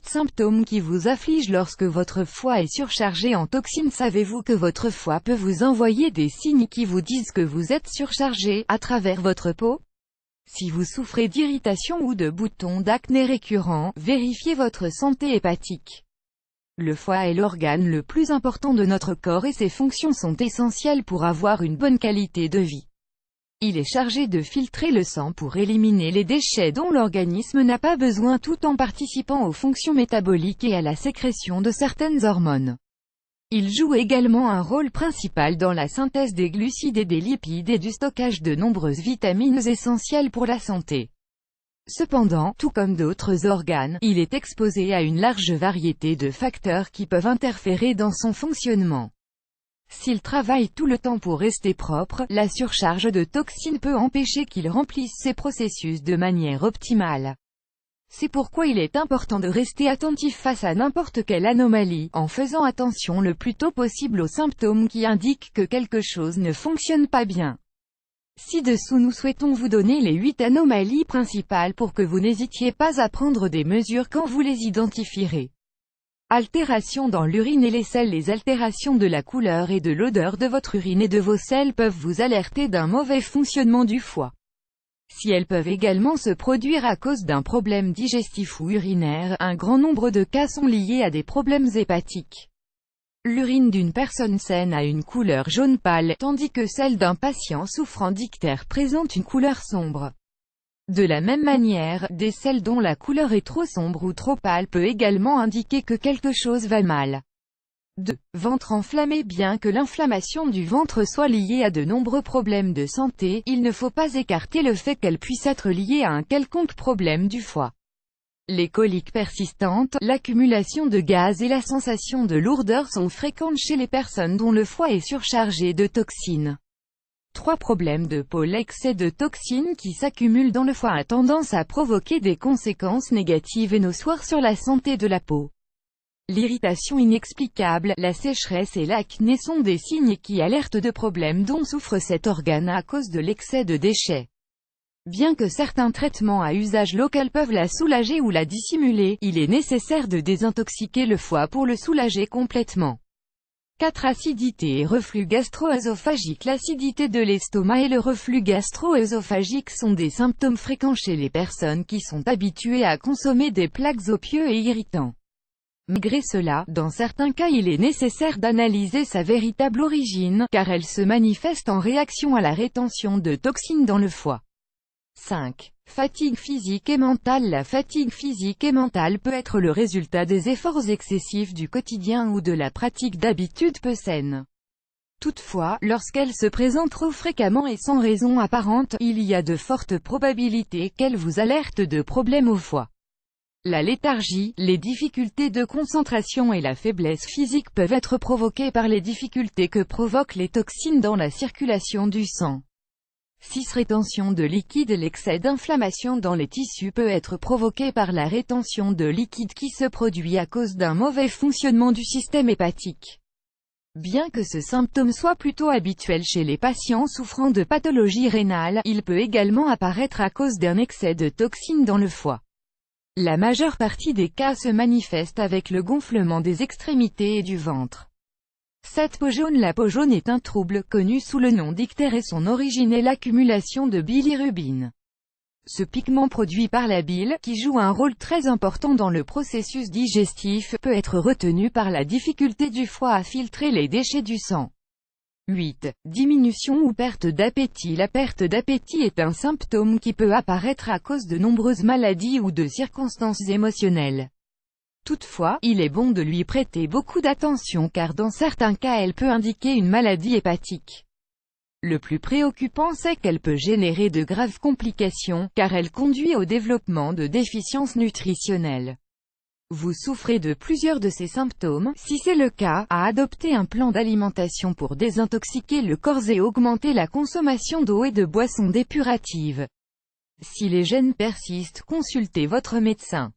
symptômes qui vous affligent lorsque votre foie est surchargé en toxines. Savez-vous que votre foie peut vous envoyer des signes qui vous disent que vous êtes surchargé, à travers votre peau? Si vous souffrez d'irritation ou de boutons d'acné récurrents, vérifiez votre santé hépatique. Le foie est l'organe le plus important de notre corps et ses fonctions sont essentielles pour avoir une bonne qualité de vie. Il est chargé de filtrer le sang pour éliminer les déchets dont l'organisme n'a pas besoin tout en participant aux fonctions métaboliques et à la sécrétion de certaines hormones. Il joue également un rôle principal dans la synthèse des glucides et des lipides et du stockage de nombreuses vitamines essentielles pour la santé. Cependant, tout comme d'autres organes, il est exposé à une large variété de facteurs qui peuvent interférer dans son fonctionnement. S'il travaille tout le temps pour rester propre, la surcharge de toxines peut empêcher qu'il remplisse ses processus de manière optimale. C'est pourquoi il est important de rester attentif face à n'importe quelle anomalie, en faisant attention le plus tôt possible aux symptômes qui indiquent que quelque chose ne fonctionne pas bien. Ci-dessous nous souhaitons vous donner les 8 anomalies principales pour que vous n'hésitiez pas à prendre des mesures quand vous les identifierez. Altérations dans l'urine et les selles. Les altérations de la couleur et de l'odeur de votre urine et de vos selles peuvent vous alerter d'un mauvais fonctionnement du foie. Si elles peuvent également se produire à cause d'un problème digestif ou urinaire, un grand nombre de cas sont liés à des problèmes hépatiques. L'urine d'une personne saine a une couleur jaune pâle, tandis que celle d'un patient souffrant d'ictère présente une couleur sombre. De la même manière, des selles dont la couleur est trop sombre ou trop pâle peut également indiquer que quelque chose va mal. 2. Ventre enflammé. Bien que l'inflammation du ventre soit liée à de nombreux problèmes de santé, il ne faut pas écarter le fait qu'elle puisse être liée à un quelconque problème du foie. Les coliques persistantes, l'accumulation de gaz et la sensation de lourdeur sont fréquentes chez les personnes dont le foie est surchargé de toxines. 3. Problèmes de peau. L'excès de toxines qui s'accumulent dans le foie a tendance à provoquer des conséquences négatives et noceurs sur la santé de la peau. L'irritation inexplicable, la sécheresse et l'acné sont des signes qui alertent de problèmes dont souffre cet organe à cause de l'excès de déchets. Bien que certains traitements à usage local peuvent la soulager ou la dissimuler, il est nécessaire de désintoxiquer le foie pour le soulager complètement. 4. Acidité et reflux gastro-œsophagique. L'acidité de l'estomac et le reflux gastro-œsophagique sont des symptômes fréquents chez les personnes qui sont habituées à consommer des plats opieux et irritants. Malgré cela, dans certains cas il est nécessaire d'analyser sa véritable origine, car elle se manifeste en réaction à la rétention de toxines dans le foie. 5. Fatigue physique et mentale. La fatigue physique et mentale peut être le résultat des efforts excessifs du quotidien ou de la pratique d'habitudes peu saines. Toutefois, lorsqu'elle se présente trop fréquemment et sans raison apparente, il y a de fortes probabilités qu'elle vous alerte de problèmes au foie. La léthargie, les difficultés de concentration et la faiblesse physique peuvent être provoquées par les difficultés que provoquent les toxines dans la circulation du sang. 6. Rétention de liquide. L'excès d'inflammation dans les tissus peut être provoqué par la rétention de liquide qui se produit à cause d'un mauvais fonctionnement du système hépatique. Bien que ce symptôme soit plutôt habituel chez les patients souffrant de pathologies rénales, il peut également apparaître à cause d'un excès de toxines dans le foie. La majeure partie des cas se manifeste avec le gonflement des extrémités et du ventre. 7. Peau jaune. La peau jaune est un trouble, connu sous le nom d'ictère et son origine est l'accumulation de bilirubine. Ce pigment produit par la bile, qui joue un rôle très important dans le processus digestif, peut être retenu par la difficulté du foie à filtrer les déchets du sang. 8. Diminution ou perte d'appétit. La perte d'appétit est un symptôme qui peut apparaître à cause de nombreuses maladies ou de circonstances émotionnelles. Toutefois, il est bon de lui prêter beaucoup d'attention car dans certains cas elle peut indiquer une maladie hépatique. Le plus préoccupant c'est qu'elle peut générer de graves complications, car elle conduit au développement de déficiences nutritionnelles. Vous souffrez de plusieurs de ces symptômes, si c'est le cas, à adopter un plan d'alimentation pour désintoxiquer le corps et augmenter la consommation d'eau et de boissons dépuratives. Si les gènes persistent, consultez votre médecin.